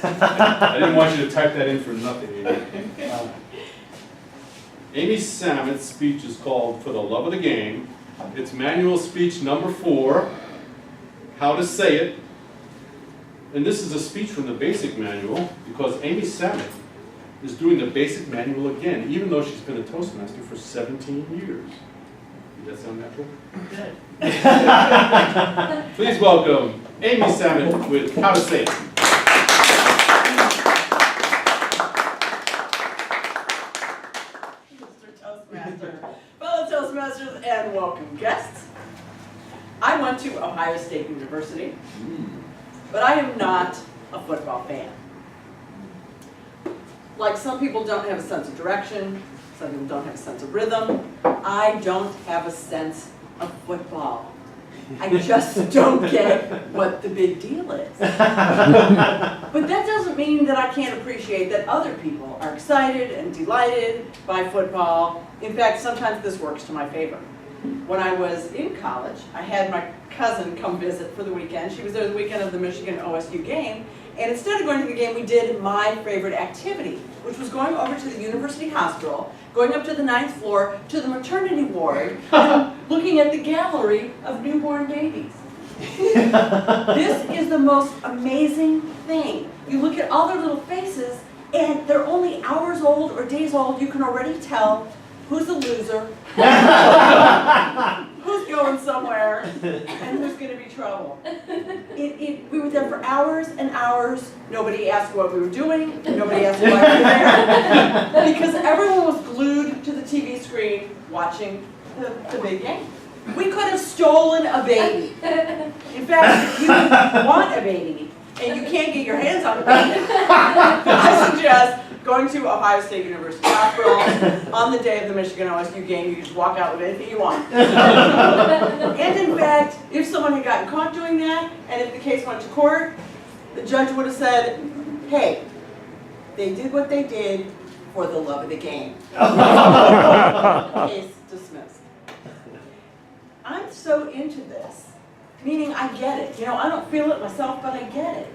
I didn't want you to type that in for nothing, Amy. Amy Samet's speech is called For the Love of the Game. It's manual speech number 4, how to say it. And this is a speech from the basic manual because Amy Samet is doing the basic manual again, even though she's been a Toastmaster for 17 years. Did that sound natural? Good. Please welcome Amy Samet with How to Say It. Mr. Toastmaster, fellow Toastmasters, and welcome guests. I went to Ohio State University, but I am not a football fan. Like some people don't have a sense of direction, some people don't have a sense of rhythm. I don't have a sense of football. I just don't get what the big deal is. But that doesn't mean that I can't appreciate that other people are excited and delighted by football. In fact, sometimes this works to my favor. When I was in college, I had my cousin come visit for the weekend. She was there the weekend of the Michigan OSU game. And instead of going to the game, we did my favorite activity, which was going over to the university hospital, going up to the 9th floor to the maternity ward, and looking at the gallery of newborn babies. This is the most amazing thing. You look at all their little faces, and they're only hours old or days old. You can already tell who's the loser, who's going somewhere, and who's going to be trouble. We were there for hours and hours. Nobody asked what we were doing. Nobody asked why we were there. Because everyone was glued to the TV screen watching the big game. We could have stolen a baby. In fact, if you want a baby and you can't get your hands on a baby, I suggest going to Ohio State University Hospital on the day of the Michigan OSU game. You can just walk out with anything you want. And in fact, if someone had gotten caught doing that, and if the case went to court, the judge would have said, hey, they did what they did for the love of the game. Case dismissed. I'm so into this, meaning I get it. You know, I don't feel it myself, but I get it.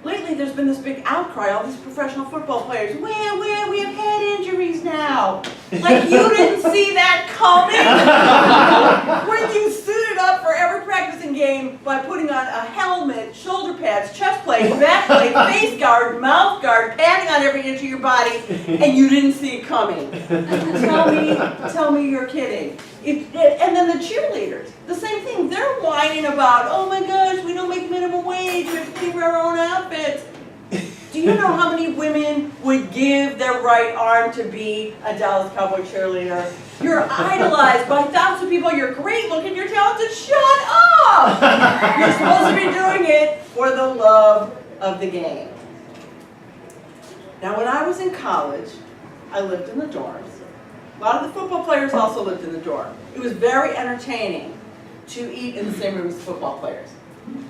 Lately, there's been this big outcry, all these professional football players, we have head injuries now. Like, you didn't see that coming? When you suited up for every practicing game by putting on a helmet, shoulder pads, chest plate, back plate, face guard, mouth guard, padding on every inch of your body, and you didn't see it coming. Tell me you're kidding. And then the cheerleaders, the same thing. They're whining about, oh my gosh, we don't make minimum wage, we have to pay for our own outfits. Do you know how many women would give their right arm to be a Dallas Cowboy cheerleader? You're idolized by thousands of people. You're great looking, you're talented. Shut up! You're supposed to be doing it for the love of the game. Now, when I was in college, I lived in the dorms. A lot of the football players also lived in the dorm. It was very entertaining to eat in the same room as football players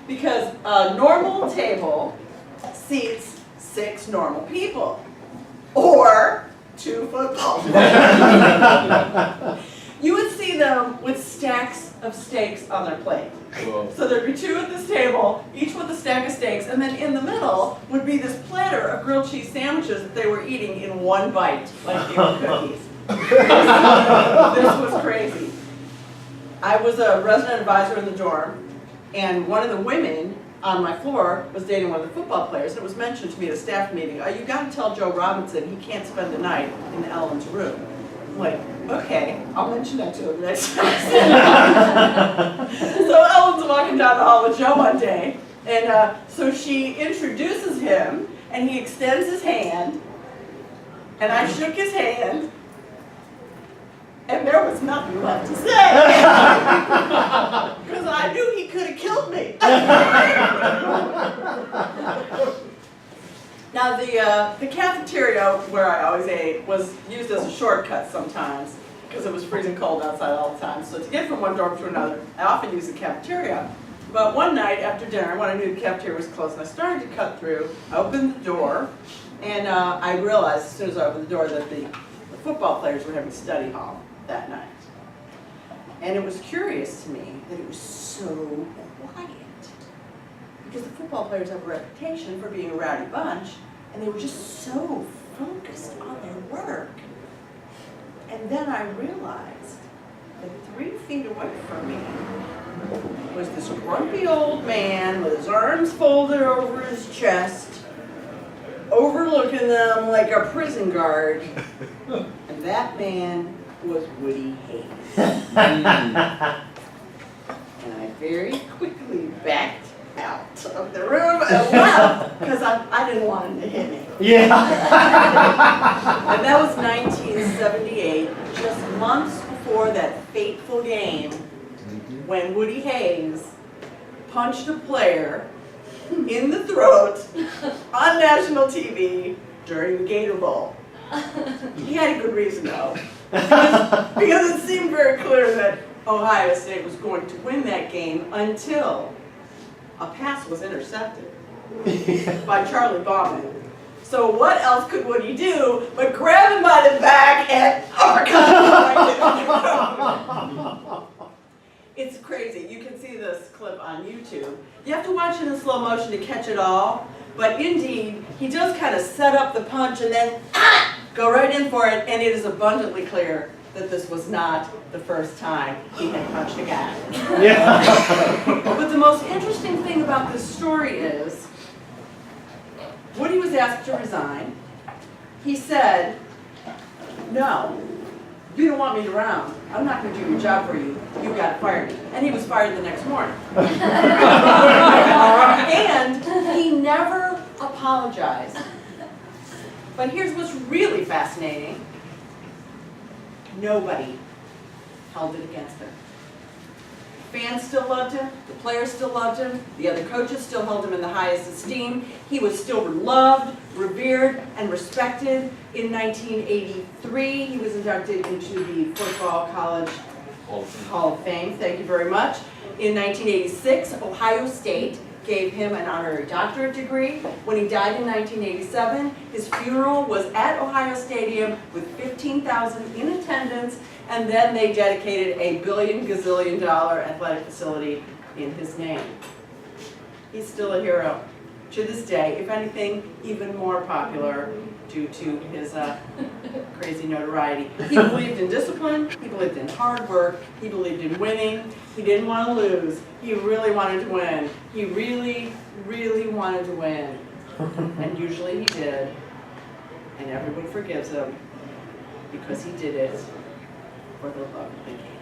because a normal table seats 6 normal people or 2 football players. You would see them with stacks of steaks on their plate. Whoa. So there'd be 2 at this table, each with a stack of steaks, and then in the middle would be this platter of grilled cheese sandwiches that they were eating in one bite, like they were cookies. This was crazy. I was a resident advisor in the dorm, and one of the women on my floor was dating one of the football players, and it was mentioned to me at a staff meeting, oh, you got to tell Joe Robinson he can't spend the night in Ellen's room. I'm like, okay, I'll mention that to him next time. So Ellen's walking down the hall with Joe one day, and so she introduces him, and he extends his hand, and I shook his hand, and there was nothing left to say. Because I knew he could have killed me. Now the cafeteria where I always ate was used as a shortcut sometimes because it was freezing cold outside all the time. So to get from one dorm to another, I often used the cafeteria. But one night after dinner, when I knew the cafeteria was closed and I started to cut through, I opened the door and I realized as soon as I opened the door that the football players were having study hall that night. And it was curious to me that it was so quiet. because the football players have a reputation for being a rowdy bunch, and they were just so focused on their work. And then I realized that 3 feet away from me was this grumpy old man with his arms folded over his chest, overlooking them like a prison guard. And that man was Woody Hayes. And I very quickly backed out of the room and left because I didn't want him to hit me. Yeah. And that was 1978, just months before that fateful game when Woody Hayes punched a player in the throat on national TV during the Gator Bowl. He had a good reason though, because it seemed very clear that Ohio State was going to win that game until a pass was intercepted by Charlie Bauman. So what else could Woody do but grab him by the back and uppercut him right in the throat? It's crazy. You can see this clip on YouTube. You have to watch it in slow motion to catch it all, but indeed, he does kind of set up the punch and then go right in for it, and it is abundantly clear that this was not the first time he had punched a guy. Yeah. But the most interesting thing about this story is, Woody was asked to resign. He said, "No, you don't want me around. I'm not going to do your job for you. You got to fire me." And he was fired the next morning. And he never apologized. But here's what's really fascinating. Nobody held it against him. Fans still loved him, the players still loved him, the other coaches still held him in the highest esteem. He was still loved, revered, and respected. In 1983, he was inducted into the Football College Hall of Fame. Thank you very much. In 1986, Ohio State gave him an honorary doctorate degree. When he died in 1987, his funeral was at Ohio Stadium with 15,000 in attendance, and then they dedicated a gazillion-dollar athletic facility in his name. He's still a hero to this day, if anything, even more popular due to his crazy notoriety. He believed in discipline, he believed in hard work, he believed in winning, he didn't want to lose, he really wanted to win. He really, really wanted to win. And usually he did. And everyone forgives him because he did it for the love of the game.